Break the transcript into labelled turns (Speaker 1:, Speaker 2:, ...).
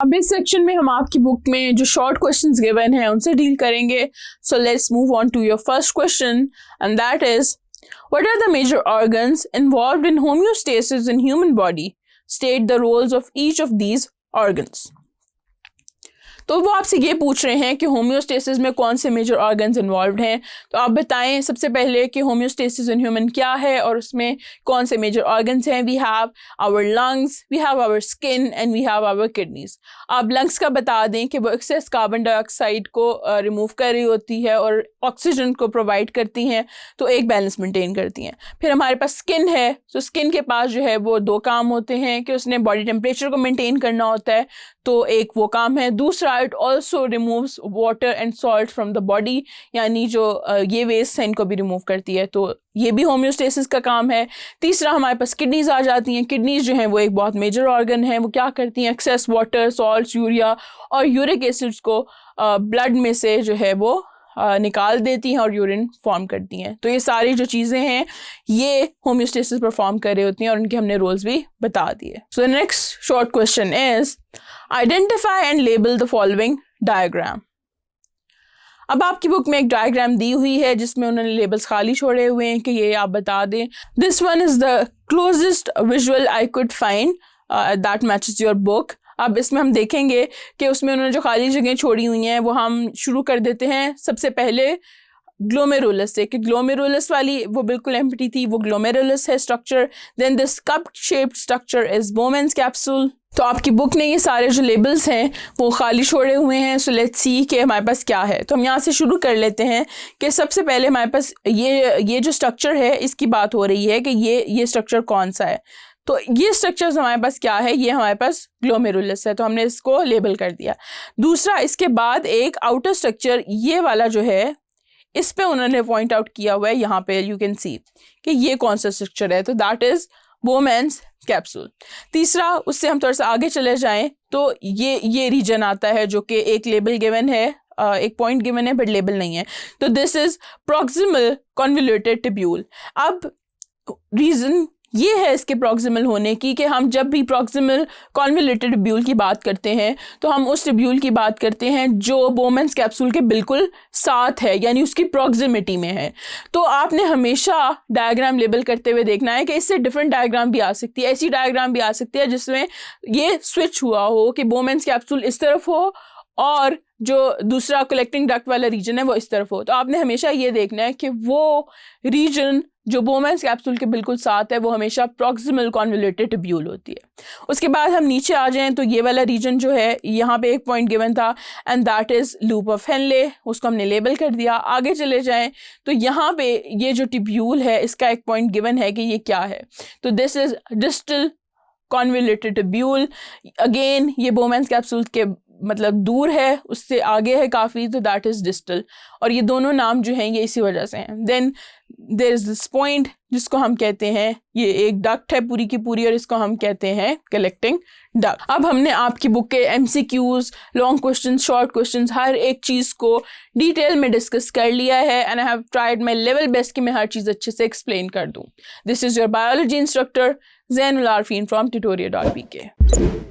Speaker 1: अब इस सेक्शन में हम आपकी बुक में जो शॉर्ट क्वेश्चंस गिवन हैं उनसे डील करेंगे. So let's move on to your first question and that is what are the major organs involved in homeostasis in human body. State the roles of each of these organs. तो वो आपसे ये पूछ रहे हैं कि homeostasis में कौन से मेजर ऑर्गन्स इन्वॉल्व्ड हैं. तो आप बताएं सबसे पहले कि होम्योस्टेसिस इन ह्यूमन क्या है और उसमें कौन से मेजर ऑर्गन्स हैं. We have our lungs, we have our skin and we have our kidneys. आप लंग्स का बता दें कि वो एक्सेस कार्बन डाइऑक्साइड को रिमूव कर रही होती है और ऑक्सीजन को प्रोवाइड करती हैं, तो एक बैलेंस मेंटेन करती हैं. फिर हमारे पास स्किन है. तो स्किन के पास जो है वो दो काम होते हैं कि उसने बॉडी टेम्परेचर को मेंटेन करना होता है, तो एक वो काम है. दूसरा it also removes water and salt from the body, यानी जो ये वेस्ट है इनको भी रिमूव करती है, तो ये भी होम्योस्टेसिस का काम है. तीसरा हमारे पास किडनीज आ जाती हैं. किडनीज जो हैं वो एक बहुत मेजर ऑर्गन है. वो क्या करती हैं, एक्सेस वाटर, सॉल्ट, यूरिया और यूरिक एसिड्स को ब्लड में से जो है वो निकाल देती हैं और यूरिन फॉर्म करती हैं. तो ये सारी जो चीज़ें हैं ये होम्योस्टेसिस परफॉर्म कर रही होती हैं और उनके हमने रोल्स भी बता दिए. So next short question is identify and label the following diagram. अब आपकी बुक में एक डायग्राम दी हुई है जिसमें उन्होंने लेबल्स खाली छोड़े हुए हैं कि ये आप बता दें. This one is the closest visual I could find that matches your book. अब इसमें हम देखेंगे कि उसमें उन्होंने जो खाली जगह छोड़ी हुई हैं वो हम शुरू कर देते हैं सबसे पहले ग्लोमेरुलस से, कि ग्लोमेरुलस वाली वो बिल्कुल एम्प्टी थी, वो ग्लोमेरुलस है structure. Then this cup shaped structure is Bowman's capsule. तो आपकी बुक ने ये सारे जो लेबल्स हैं वो खाली छोड़े हुए हैं. सो लेट्स सी कि हमारे पास क्या है. तो हम यहाँ से शुरू कर लेते हैं कि सबसे पहले हमारे पास ये जो स्ट्रक्चर है इसकी बात हो रही है कि ये स्ट्रक्चर कौन सा है. तो ये स्ट्रक्चर्स हमारे पास क्या है, ये हमारे पास ग्लोमेरुलस है, तो हमने इसको लेबल कर दिया. दूसरा इसके बाद एक आउटर स्ट्रक्चर ये वाला जो है इस पे उन्होंने पॉइंट आउट किया हुआ है. यहाँ पे यू कैन सी कि ये कौन सा स्ट्रक्चर है, तो दैट इज बोमेंस कैप्सूल. तीसरा उससे हम थोड़ा सा आगे चले जाएं तो ये रीजन आता है जो कि एक लेबल गिवन है, एक पॉइंट गिवन है बट लेबल नहीं है. तो this is proximal convoluted tubule. अब रीजन ये है इसके प्रॉक्सिमल होने की कि हम जब भी प्रॉक्सिमल कॉन्वोल्यूटेड ट्यूब्यूल की बात करते हैं तो हम उस ट्यूब्यूल की बात करते हैं जो बोमेंस कैप्सूल के बिल्कुल साथ है, यानी उसकी प्रॉक्सिमिटी में है. तो आपने हमेशा डायग्राम लेबल करते हुए देखना है कि इससे डिफरेंट डायग्राम भी आ सकती है. ऐसी डायग्राम भी आ सकती है जिसमें ये स्विच हुआ हो कि बोमेंस कैप्सूल इस तरफ हो और जो दूसरा कलेक्टिंग डक्ट वाला रीजन है वो इस तरफ हो. तो आपने हमेशा ये देखना है कि वो रीजन जो बोमेंस कैप्सूल के बिल्कुल साथ है वो हमेशा प्रॉक्सिमल कॉन्वोल्यूटेड ट्यूब्यूल होती है. उसके बाद हम नीचे आ जाएं तो ये वाला रीजन जो है यहाँ पे एक पॉइंट गिवन था and that is loop of Henle, उसको हमने लेबल कर दिया. आगे चले जाएं तो यहाँ पे ये जो ट्यूब्यूल है इसका एक पॉइंट गिवन है कि ये क्या है. तो this is distal convoluted tubule. Again ये बोमेंस कैप्सूल के मतलब दूर है, उससे आगे है काफ़ी, तो दैट इज़ डिस्टल. और ये दोनों नाम जो हैं ये इसी वजह से हैं. Then there is this point जिसको हम कहते हैं ये एक डक्ट है पूरी की पूरी और इसको हम कहते हैं कलेक्टिंग डक्ट. अब हमने आपकी बुक के MCQs, long question, short question, हर एक चीज़ को डिटेल में डिस्कस कर लिया है and I have tried my level best कि मैं हर चीज़ अच्छे से एक्सप्लेन कर दूँ. This is your biology instructor Zainul Arfeen from tutoria.pk.